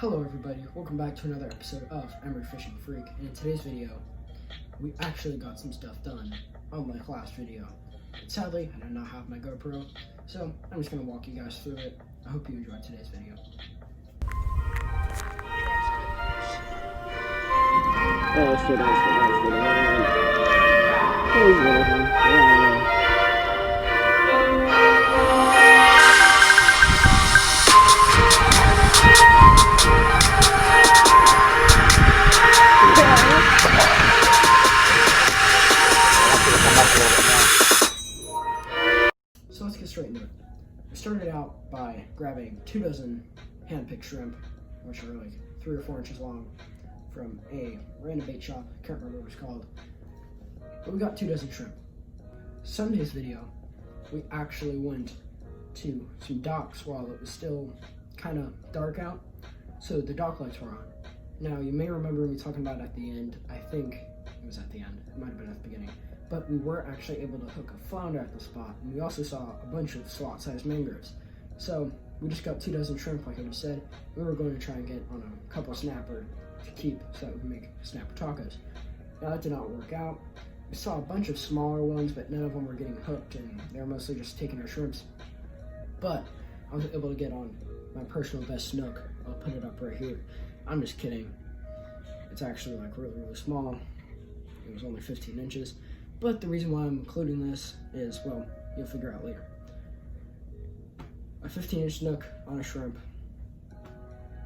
Hello everybody, welcome back to another episode of Emery Fishing Freak, and in today's video, we actually got some stuff done, unlike last video. Sadly, I did not have my GoPro, so I'm just going to walk you guys through it. I hope you enjoyed today's video. So let's get straight into it. We started out by grabbing 2 dozen hand-picked shrimp, which are like 3 or 4 inches long, from a random bait shop. I can't remember what it's called. But we got 2 dozen shrimp. Sunday's video, we actually went to some docks while it was still kind of dark out, so the dock lights were on. Now, you may remember me talking about at the end, I think it was at the end, it might have been at the beginning, but we were actually able to hook a flounder at the spot, and we also saw a bunch of slot-sized mangroves. So we just got 2 dozen shrimp, like I just said. We were going to try and get on a couple snapper to keep so that we could make snapper tacos. Now that did not work out. We saw a bunch of smaller ones, but none of them were getting hooked, and they were mostly just taking our shrimps. But I was able to get on my personal best snook. I'll put it up right here. I'm just kidding. It's actually like really, really small. It was only 15 inches. But the reason why I'm including this is, well, you'll figure out later. A 15-inch snook on a shrimp.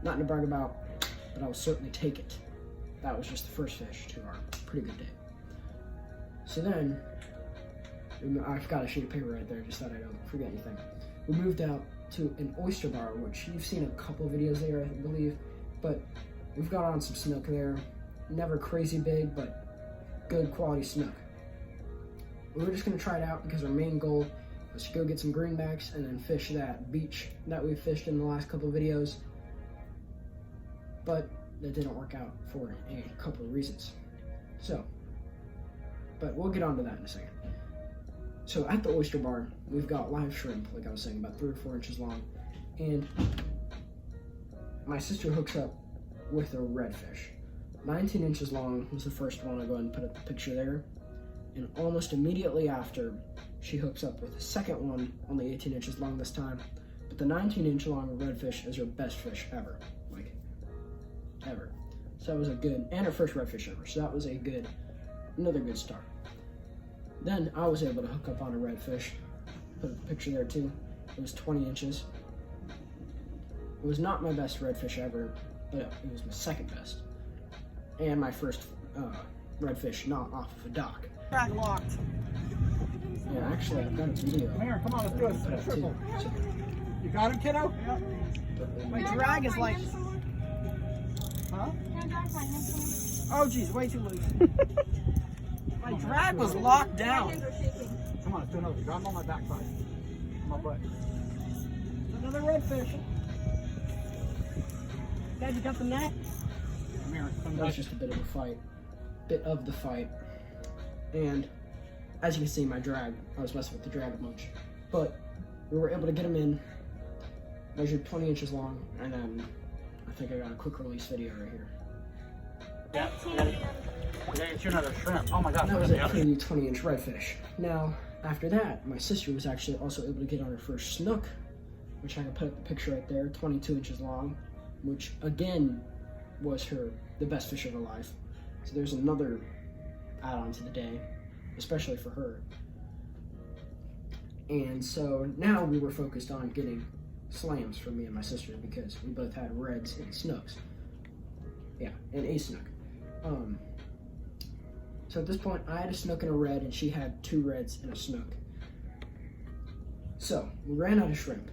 Nothing to brag about, but I will certainly take it. That was just the first fish to our pretty good day. So then, I've got a sheet of paper right there just so that I don't forget anything. We moved out to an oyster bar, which you've seen a couple videos there, I believe, but we've got on some snook there. Never crazy big, but good quality snook. We were just going to try it out because our main goal was to go get some greenbacks and then fish that beach that we fished in the last couple of videos. But that didn't work out for a couple of reasons. But we'll get onto that in a second. So at the oyster bar, we've got live shrimp, like I was saying, about 3 or 4 inches long. And my sister hooks up with a redfish. 19 inches long was the first one. I'll go ahead and put up the picture there. And almost immediately after, she hooks up with a second one, only 18 inches long this time. But the 19-inch long redfish is her best fish ever, like, ever. So that was a good, and her first redfish ever. So that was another good start. Then I was able to hook up on a redfish. Put a picture there too. It was 20 inches. It was not my best redfish ever, but it was my second best. And my first redfish not off of a dock. Drag locked. Yeah, actually, I've got a video. Come here, come on, let's do it. It's triple. You got him, kiddo? Yep. My drag is like... Huh? Oh, geez, way too loose. My drag was locked down. Come on, let's do another. Grab him on my backside. On my butt. Another redfish. Dad, you got the net? Come here. That was just a bit of the fight. And as you can see, my drag, I was messing with the drag a bunch. But we were able to get him in, measured 20 inches long, and then I think I got a quick release video right here. Yeah, we gotta get you another shrimp. Oh my gosh, that was a pretty 20-inch redfish. Now, after that, my sister was actually also able to get on her first snook, which I can put up the picture right there, 22 inches long, which again was the best fish of her life. So there's another add-on to the day, especially for her. And so now we were focused on getting slams for me and my sister because we both had reds and snooks. Yeah, and a snook. So at this point, I had a snook and a red, and she had 2 reds and a snook. So we ran out of shrimp.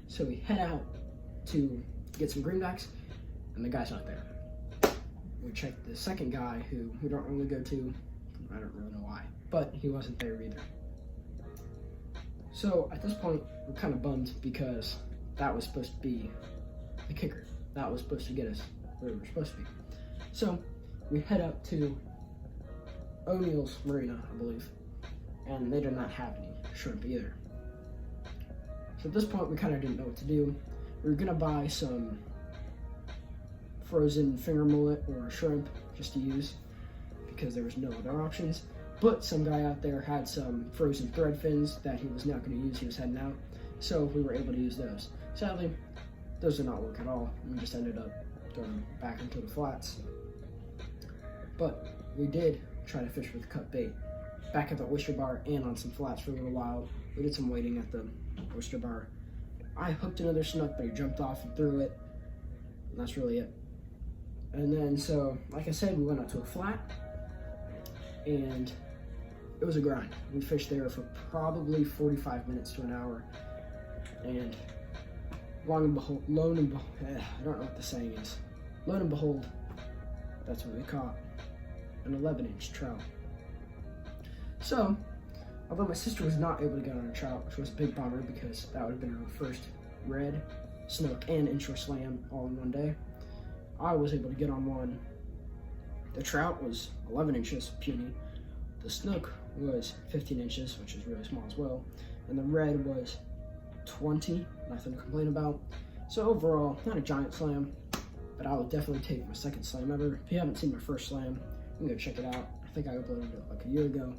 So we head out to get some greenbacks, and the guy's not there. We checked the second guy who we don't really go to. I don't really know why, but he wasn't there either. So at this point, we're kind of bummed because that was supposed to be the kicker. That was supposed to get us where we were supposed to be. So we head up to O'Neill's Marina, I believe, and they did not have any shrimp either. So at this point, we kind of didn't know what to do. We were gonna buy some frozen finger mullet or shrimp just to use because there was no other options. But some guy out there had some frozen thread fins that he was not going to use. He was heading out, so we were able to use those. Sadly, those did not work at all. We just ended up throwing them back into the flats. But we did try to fish with cut bait back at the oyster bar and on some flats for a little while. We did some waiting at the oyster bar. I hooked another snook, but he jumped off and threw it. And that's really it. And then, so, like I said, we went out to a flat, and it was a grind. We fished there for probably 45 minutes to an hour, and I don't know what the saying is. Lo and behold, that's what we caught, an 11-inch trout. So, although my sister was not able to get on a trout, which was a big bummer because that would have been her first red, snook, and inshore slam all in one day, I was able to get on one. The trout was 11 inches, puny. The snook was 15 inches, which is really small as well. And the red was 20, nothing to complain about. So overall, not a giant slam, but I would definitely take my second slam ever. If you haven't seen my first slam, you can go check it out. I think I uploaded it like a year ago.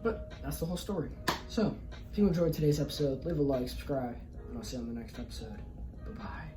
But that's the whole story. So, if you enjoyed today's episode, leave a like, subscribe, and I'll see you on the next episode. Bye-bye.